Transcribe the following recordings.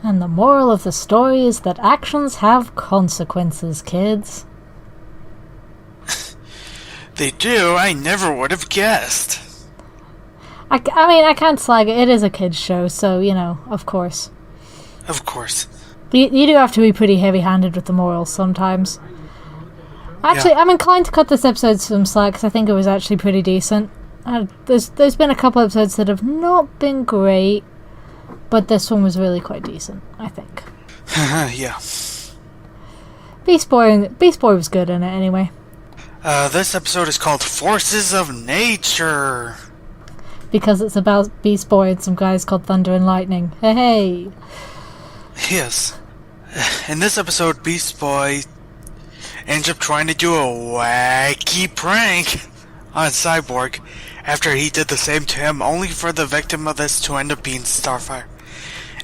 And the moral of the story is that actions have consequences, kids. They do? I never would have guessed. I mean, I can't slag it. It is a kid's show, so, of course. Of course. You do have to be pretty heavy-handed with the morals sometimes. Actually, I'm inclined to cut this episode some slack, because I think it was actually pretty decent. There's been a couple episodes that have not been great, but this one was really quite decent, I think. Yeah. Beast Boy was good in it, anyway. This episode is called Forces of Nature. Because it's about Beast Boy and some guys called Thunder and Lightning. Hey! Yes. In this episode, Beast Boy ends up trying to do a wacky prank on Cyborg after he did the same to him, only for the victim of this to end up being Starfire.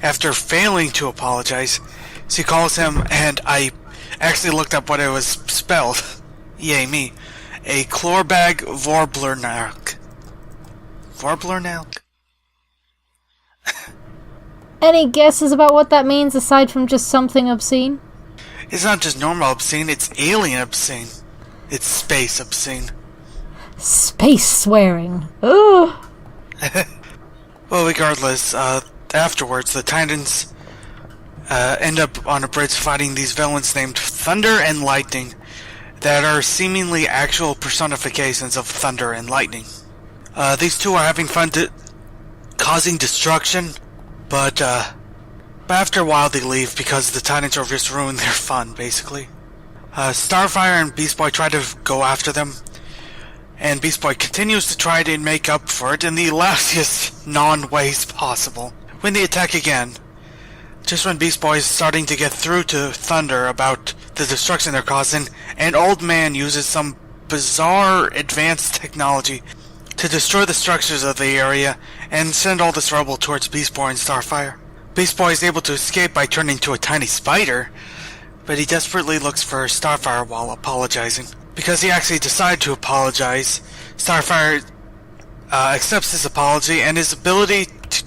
After failing to apologize, she calls him, and I actually looked up what it was spelled. Yay me. A Chlorbag Vorblernauk. Vorblernauk? Any guesses about what that means aside from just something obscene? It's not just normal obscene, it's alien obscene. It's space obscene. Space swearing. Ugh. Well, regardless, afterwards, the Titans end up on a bridge fighting these villains named Thunder and Lightning that are seemingly actual personifications of Thunder and Lightning. These two are having fun causing destruction, but after a while they leave because the Titans are just ruining their fun, basically. Starfire and Beast Boy try to go after them, and Beast Boy continues to try to make up for it in the lousiest non-ways possible. When they attack again, just when Beast Boy is starting to get through to Thunder about the destruction they're causing, an old man uses some bizarre advanced technology to destroy the structures of the area and send all this rubble towards Beast Boy and Starfire. Beast Boy is able to escape by turning into a tiny spider, but he desperately looks for Starfire while apologizing. Because he actually decided to apologize, Starfire accepts his apology and his ability to...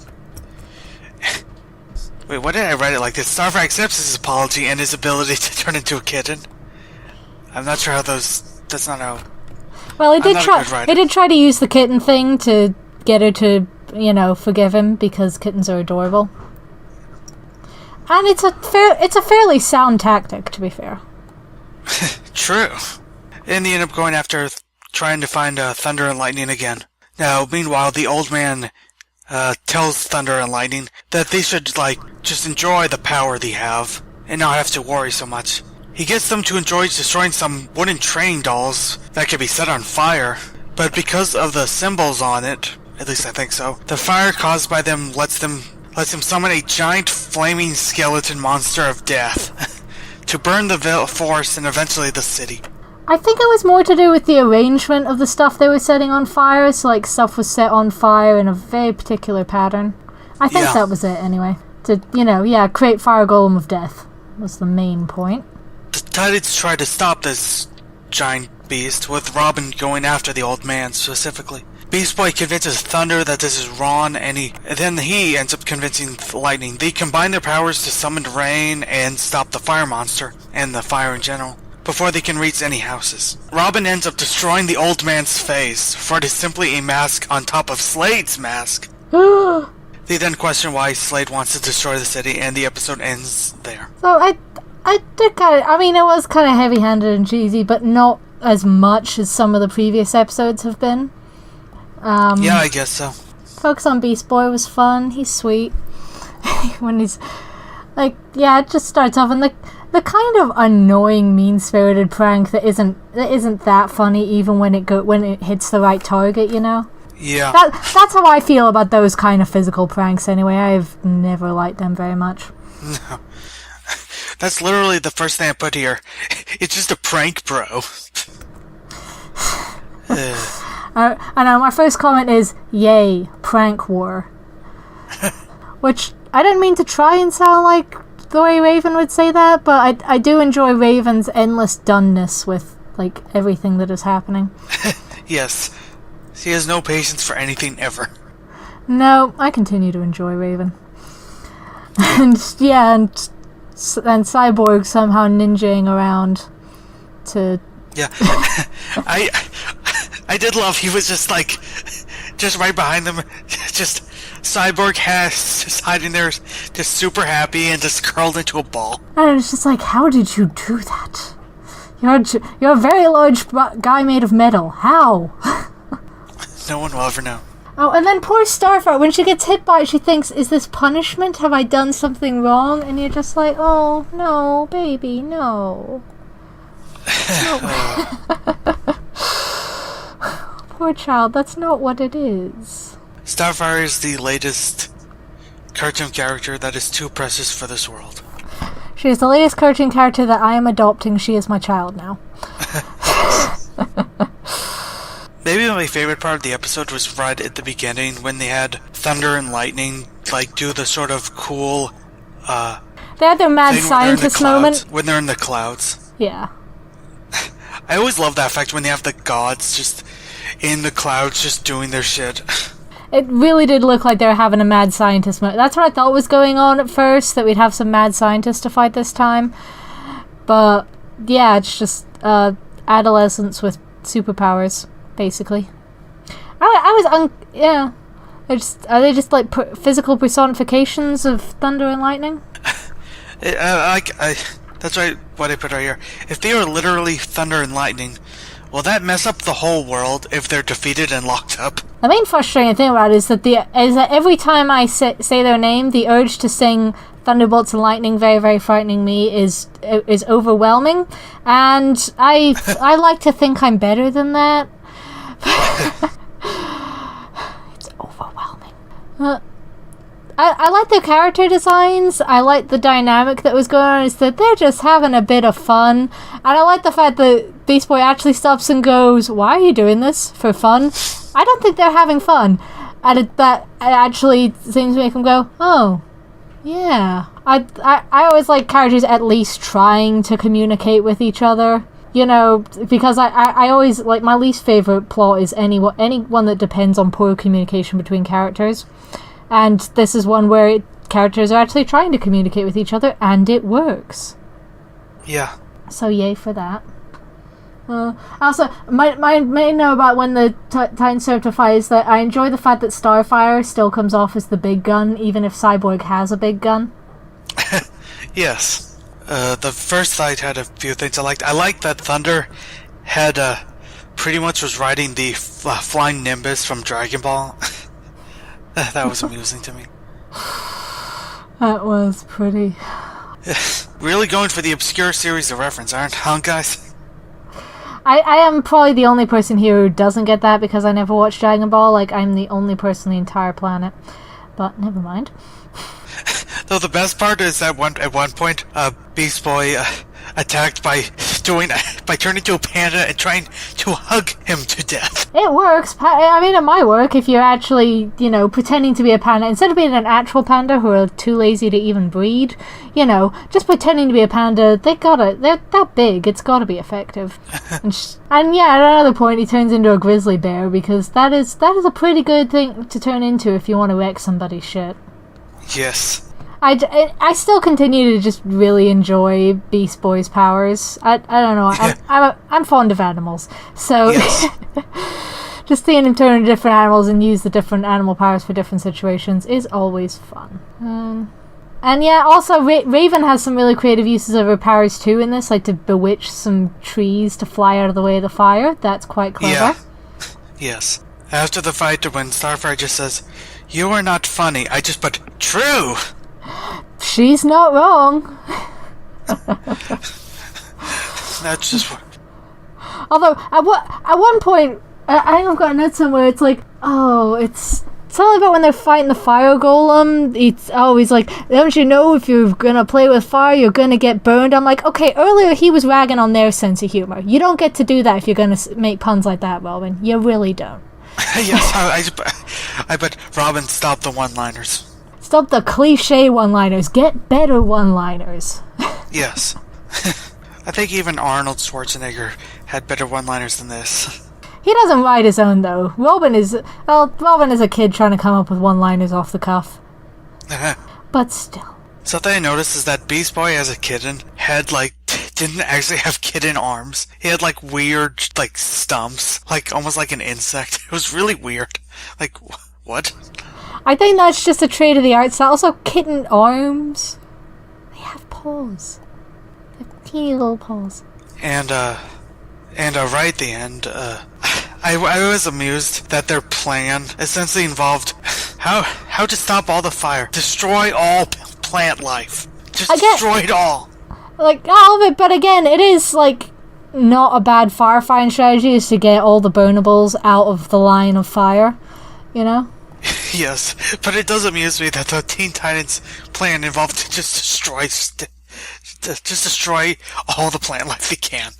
Wait, what did I write it like this? Starfire accepts his apology and his ability to turn into a kitten. I'm not sure how those... That's not how... Well, he did try to use the kitten thing to get her to, forgive him because kittens are adorable. And it's a fairly sound tactic, to be fair. True. And they end up going after trying to find Thunder and Lightning again. Now, meanwhile, the old man tells Thunder and Lightning that they should, just enjoy the power they have and not have to worry so much. He gets them to enjoy destroying some wooden train dolls that can be set on fire, but because of the symbols on it, at least I think so, the fire caused by them lets him summon a giant flaming skeleton monster of death to burn the forest and eventually the city. I think it was more to do with the arrangement of the stuff they were setting on fire, so stuff was set on fire in a very particular pattern. I think that was it anyway. To, create Fire Golem of Death was the main point. The Titans try to stop this giant beast, with Robin going after the old man specifically. Beast Boy convinces Thunder that this is wrong, and then he ends up convincing Lightning. They combine their powers to summon rain and stop the fire monster, and the fire in general, before they can reach any houses. Robin ends up destroying the old man's face, for it is simply a mask on top of Slade's mask. They then question why Slade wants to destroy the city, and the episode ends there. So I did it was kind of heavy-handed and cheesy, but not as much as some of the previous episodes have been. Yeah, I guess so. Focus on Beast Boy was fun. He's sweet. When he's it just starts off and the kind of annoying, mean-spirited prank that isn't that funny even when it hits the right target, Yeah. That's how I feel about those kind of physical pranks anyway. I've never liked them very much. No. That's literally the first thing I put here. It's just a prank, bro. I know, my first comment is, yay, prank war. Which, I didn't mean to try and sound like the way Raven would say that, but I do enjoy Raven's endless doneness with, everything that is happening. Yes. She has no patience for anything ever. No, I continue to enjoy Raven. And yeah, and Cyborg somehow ninjaing around to... Yeah. I did love he was just like, just right behind them, just Cyborg has just hiding there, just super happy and just curled into a ball. And it's just like, how did you do that? You're a very large guy made of metal. How? No one will ever know. Oh, and then poor Starfire, when she gets hit by it, she thinks, is this punishment? Have I done something wrong? And you're just like, oh, no, baby, no. Poor child, that's not what it is. Starfire is the latest cartoon character that is too precious for this world. She is the latest cartoon character that I am adopting. She is my child now. Maybe my favorite part of the episode was right at the beginning when they had Thunder and Lightning like do the sort of cool they had their mad scientist moment when they're in the clouds. Yeah. I always love that fact when they have the gods just in the clouds just doing their shit. It really did look like they were having a mad scientist moment. That's what I thought was going on at first, that we'd have some mad scientists to fight this time. But yeah, it's just adolescents with superpowers, basically. Yeah. Are they just like physical personifications of thunder and lightning? That's right. What I put right here. If they are literally thunder and lightning, will that mess up the whole world if they're defeated and locked up? The main frustrating thing about it is that every time I say their name, the urge to sing Thunderbolts and Lightning, very, very frightening me, is overwhelming. And I like to think I'm better than that. It's overwhelming. I like their character designs. I like the dynamic that was going on. Is that they're just having a bit of fun. And I like the fact that Beast Boy actually stops and goes, "Why are you doing this? For fun?" I don't think they're having fun. And that actually seems to make them go, "Oh, yeah." I always like characters at least trying to communicate with each other. You know, because I always, like, my least favourite plot is anyone that depends on poor communication between characters. And this is one where characters are actually trying to communicate with each other, and it works. Yeah. So yay for that. Also, my main note about when the Titans start to fight is that I enjoy the fact that Starfire still comes off as the big gun, even if Cyborg has a big gun. Yes. The first fight had a few things I liked. I liked that Thunder had pretty much was riding the flying Nimbus from Dragon Ball. That was amusing to me. That was pretty. Really going for the obscure series of reference, aren't guys? I am probably the only person here who doesn't get that because I never watched Dragon Ball. Like, I'm the only person on the entire planet. But never mind. Though the best part is that at one point, Beast Boy attacked by turning to a panda and trying to hug him to death. It works. I mean, it might work if you're actually, pretending to be a panda. Instead of being an actual panda who are too lazy to even breed, just pretending to be a panda, they're that big, it's gotta be effective. And yeah, at another point he turns into a grizzly bear, because that is a pretty good thing to turn into if you want to wreck somebody's shit. Yes. I still continue to just really enjoy Beast Boy's powers. I don't know. I'm fond of animals, so yes. Just seeing him turn into different animals and use the different animal powers for different situations is always fun. And yeah, also Raven has some really creative uses of her powers too in this, like to bewitch some trees to fly out of the way of the fire. That's quite clever. Yeah. Yes. After the fight, when Starfire just says, "You are not funny," I just put, "True." She's not wrong. That's just what... Although, at one point, I think I've got a note somewhere, it's like, it's something about when they're fighting the fire golem. He's like, "Don't you know if you're gonna play with fire, you're gonna get burned?" I'm like, okay, earlier he was ragging on their sense of humor. You don't get to do that if you're gonna make puns like that, Robin. You really don't. Yes, I bet Robin, stop the one-liners. Stop the cliche one-liners. Get better one-liners. Yes. I think even Arnold Schwarzenegger had better one-liners than this. He doesn't write his own, though. Robin is a kid trying to come up with one-liners off the cuff. But still. Something I noticed is that Beast Boy as a kitten had, like, didn't actually have kitten arms. He had, like, weird, like, stumps. Like, almost like an insect. It was really weird. Like, what? I think that's just a trait of the art style. Also, kitten arms. They have paws. They have teeny little paws. And right at the end, I was amused that their plan essentially involved how to stop all the fire, destroy all plant life, just destroy it all. Like, all of it, but again, it is, like, not a bad firefighting strategy is to get all the burnables out of the line of fire, you know? Yes, but it does amuse me that the Teen Titans plan involved to just destroy all the plant life they can.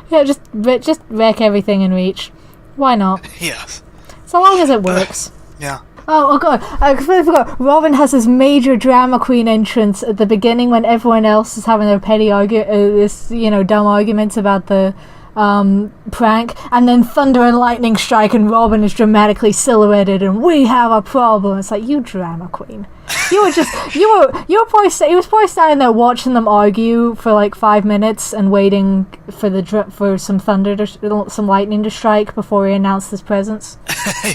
Yeah, just wreck everything in reach. Why not? Yes. So long as it works. Yeah. Oh god, I completely forgot. Robin has this major drama queen entrance at the beginning when everyone else is having their petty dumb arguments about the prank, and then thunder and lightning strike and Robin is dramatically silhouetted and we have a problem. It's like, you drama queen. You were probably he was probably standing there watching them argue for like 5 minutes and waiting for some some lightning to strike before he announced his presence.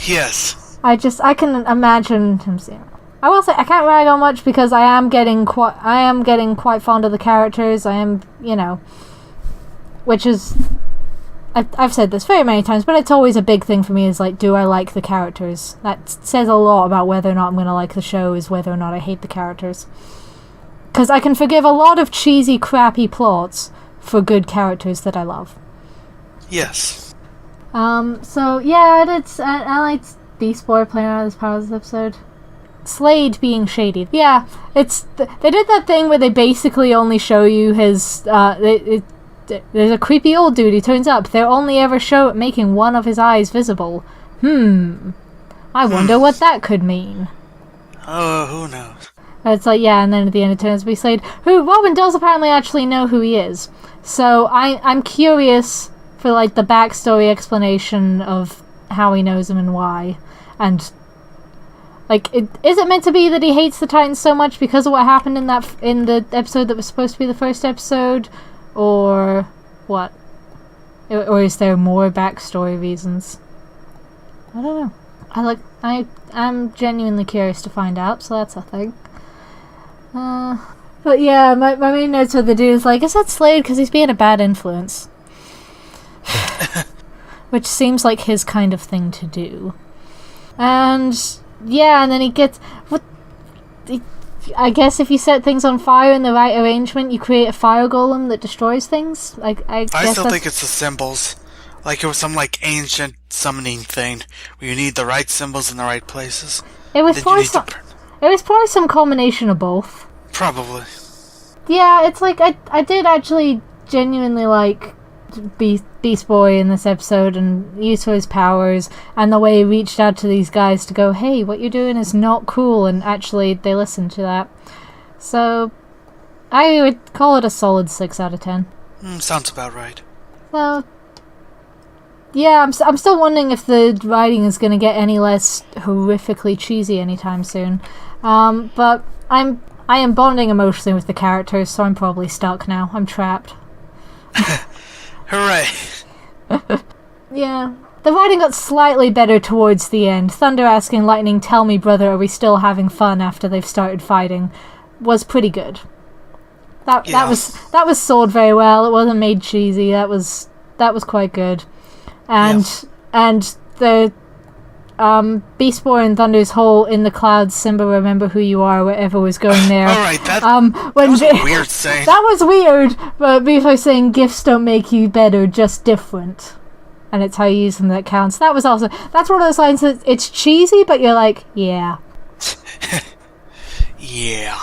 Yes. I can imagine him seeing. I will say I can't rag on much because I am getting quite fond of the characters. I am, which is, I've said this very many times, but it's always a big thing for me is like, do I like the characters? That says a lot about whether or not I'm going to like the show, is whether or not I hate the characters. Because I can forgive a lot of cheesy, crappy plots for good characters that I love. Yes. So yeah, I liked Beast Boy playing out of his powers this episode. Slade being shady. Yeah, they did that thing where they basically only show you his there's a creepy old dude who turns up. They'll only ever show it making one of his eyes visible. I wonder what that could mean. Oh, who knows? It's like, yeah, and then at the end it turns to be Slade, who Robin does apparently actually know who he is. So I'm curious for like the backstory explanation of how he knows him and why. And like, is it meant to be that he hates the Titans so much because of what happened in the episode that was supposed to be the first episode, or what? Or is there more backstory reasons? I don't know. I'm genuinely curious to find out, so that's a thing. But yeah, my main notes with the dude is like, is that Slade because he's being a bad influence? Which seems like his kind of thing to do. And yeah, and then he gets I guess if you set things on fire in the right arrangement, you create a fire golem that destroys things. I still think it's the symbols. Like it was some like ancient summoning thing where you need the right symbols in the right places. It was probably some combination of both. Probably. Yeah, it's like I did actually genuinely like Beast Boy in this episode and use of his powers and the way he reached out to these guys to go, hey, what you're doing is not cool, and actually they listened to that. So I would call it a solid 6 out of 10. Sounds about right. So yeah, I'm still wondering if the writing is going to get any less horrifically cheesy anytime soon. But I am bonding emotionally with the characters, so I'm probably stuck now. I'm trapped. Hooray! Yeah. The writing got slightly better towards the end. Thunder asking Lightning, tell me, brother, are we still having fun after they've started fighting, was pretty good. That was sold very well. It wasn't made cheesy. That was quite good. And the Beast Boy and Thunder's whole in the clouds, Simba, remember who you are, whatever was going there. Alright, that was a weird saying. That was weird, but Beast Boy saying gifts don't make you better, just different. And it's how you use them that counts. That's one of those lines that it's cheesy, but you're like, yeah. Yeah.